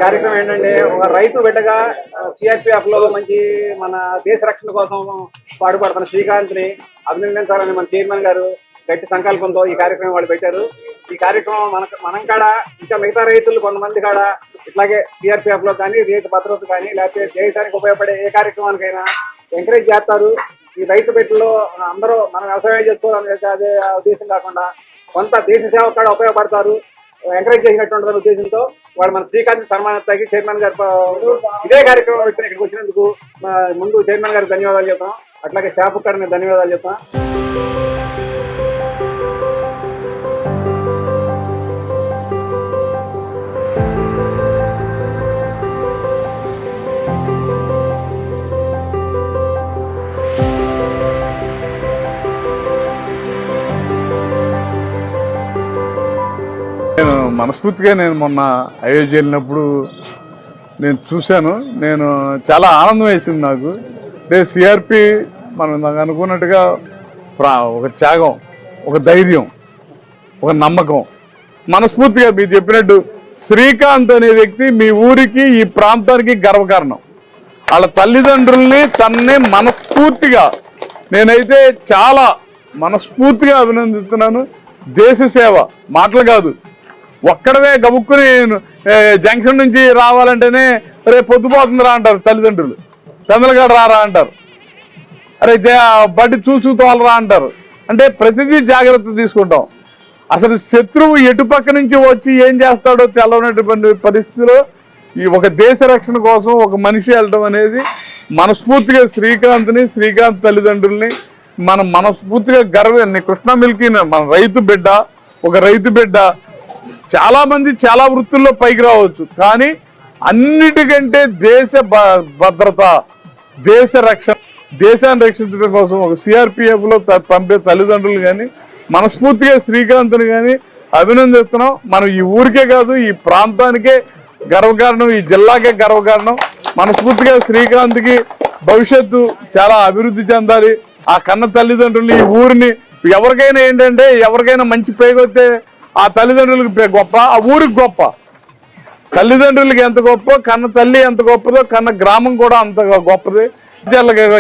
కార్యక్రమం ఏంటంటే ఒక రైతు బిడ్డగా సిఆర్పిఎఫ్ లో మంచి మన దేశ రక్షణ కోసం పాటుపడుతున్న శ్రీకాంత్ ని అభినందించాలని మన చైర్మన్ గారు గట్టి సంకల్పంతో ఈ కార్యక్రమం వాళ్ళు పెట్టారు. ఈ కార్యక్రమం మనం కాడ ఇంకా మిగతా రైతులు కొంతమంది కాడ ఇట్లాగే సిఆర్పిఎఫ్ లో కానీ రైతు భద్రత కానీ లేకపోతే దేశానికి ఉపయోగపడే ఏ కార్యక్రమానికైనా ఎంకరేజ్ చేస్తారు. ఈ రైతు బిడ్డలో అందరూ మనం వ్యవసాయం చేసుకోవాలని అదే ఉద్దేశం కాకుండా కొంత దేశ సేవ కాడ ఉపయోగపడతారు, ఎంకరేజ్ చేసినట్టు ఉంటుంది ఉద్దేశంతో వాడు మన శ్రీకాంత్ సన్మానానికి చైర్మన్ గారు ఇదే కార్యక్రమం ఇక్కడికి వచ్చినందుకు ముందు చైర్మన్ గారికి ధన్యవాదాలు చెప్తాం. అట్లాగే స్టాఫ్ కూడా మేము ధన్యవాదాలు చెప్తాం. నేను మనస్ఫూర్తిగా మొన్న అయోధ్య వెళ్ళినప్పుడు నేను చూశాను. నేను చాలా ఆనందం వేసింది నాకు. అంటే సిఆర్పి మనం నాకు అనుకున్నట్టుగా ఒక త్యాగం, ఒక ధైర్యం, ఒక నమ్మకం. మనస్ఫూర్తిగా మీరు చెప్పినట్టు శ్రీకాంత్ అనే వ్యక్తి మీ ఊరికి ఈ ప్రాంతానికి గర్వకారణం. వాళ్ళ తల్లిదండ్రుల్ని తన్నే మనస్ఫూర్తిగా నేనైతే చాలా మనస్ఫూర్తిగా అభినందిస్తున్నాను. దేశ సేవ మాటలు కాదు, ఒక్కడవే గబుక్కుని జంక్షన్ నుంచి రావాలంటేనే రేపు పొద్దుపోతుంది రా అంటారు తల్లిదండ్రులు, పెందలగాడ రారా అంటారు, అరే బడ్డి చూసుతోలరా అంటారు. అంటే ప్రతిదీ జాగ్రత్త తీసుకుంటాం. అసలు శత్రువు ఎటుపక్క నుంచి వచ్చి ఏం చేస్తాడో తెలవనటువంటి పరిస్థితిలో ఈ ఒక దేశ రక్షణ కోసం ఒక మనిషి వెళ్ళడం అనేది మనస్ఫూర్తిగా శ్రీకాంత్ తల్లిదండ్రుల్ని మనం మనస్ఫూర్తిగా కృష్ణా మిల్కీ మన రైతు బిడ్డ, ఒక రైతు బిడ్డ. చాలా మంది చాలా వృత్తుల్లో పైకి రావచ్చు, కానీ అన్నిటికంటే దేశ భద్రత, దేశ రక్షణ, దేశాన్ని రక్షించడం కోసం ఒక సిఆర్పిఎఫ్ లో పంపే తల్లిదండ్రులు కానీ మనస్ఫూర్తిగా శ్రీకాంత్ని కానీ అభినందిస్తున్నాం. మనం ఈ ఊరికే కాదు, ఈ ప్రాంతానికే గర్వకారణం, ఈ జిల్లాకే గర్వకారణం. మనస్ఫూర్తిగా శ్రీకాంత్కి భవిష్యత్తు చాలా అభివృద్ధి చెందాలి. ఆ కన్న తల్లిదండ్రులు ఈ ఊరిని ఎవరికైనా ఏంటంటే ఎవరికైనా మంచి పేగొస్తే ఆ తల్లిదండ్రులకి గొప్ప, ఆ ఊరికి గొప్ప. తల్లిదండ్రులకి ఎంత గొప్ప, కన్న తల్లి ఎంత గొప్పదో కన్న గ్రామం కూడా అంత గొప్పది.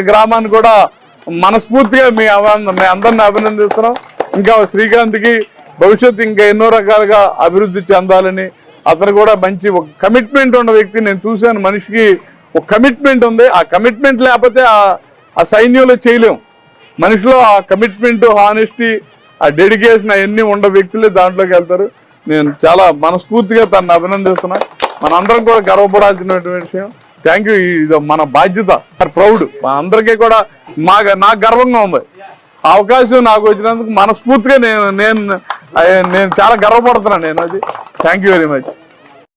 గ్రామాన్ని కూడా మనస్ఫూర్తిగా మీ అందరిని అభినందిస్తున్నాం. ఇంకా శ్రీకాంత్కి భవిష్యత్తు ఇంకా ఎన్నో రకాలుగా అభివృద్ధి చెందాలని, అతను కూడా మంచి ఒక కమిట్మెంట్ ఉన్న వ్యక్తి నేను చూశాను. మనిషికి ఒక కమిట్మెంట్ ఉంది. ఆ కమిట్మెంట్ లేకపోతే ఆ సైన్యంలో చేయలేం. మనిషిలో ఆ కమిట్మెంట్, హానెస్టీ, ఆ డెడికేషన్ అవన్నీ ఉన్న వ్యక్తులే దాంట్లోకి వెళ్తారు. నేను చాలా మనస్ఫూర్తిగా తనను అభినందిస్తున్నా. మనందరం కూడా గర్వపడాల్సినటువంటి విషయం. Thank you. ఇది మన బాధ్యత, ప్రౌడ్. మా అందరికీ కూడా నాకు గర్వంగా ఉంది. ఆ అవకాశం నాకు వచ్చినందుకు మనస్ఫూర్తిగా నేను చాలా గర్వపడుతున్నాను. అది థ్యాంక్ యూ వెరీ మచ్.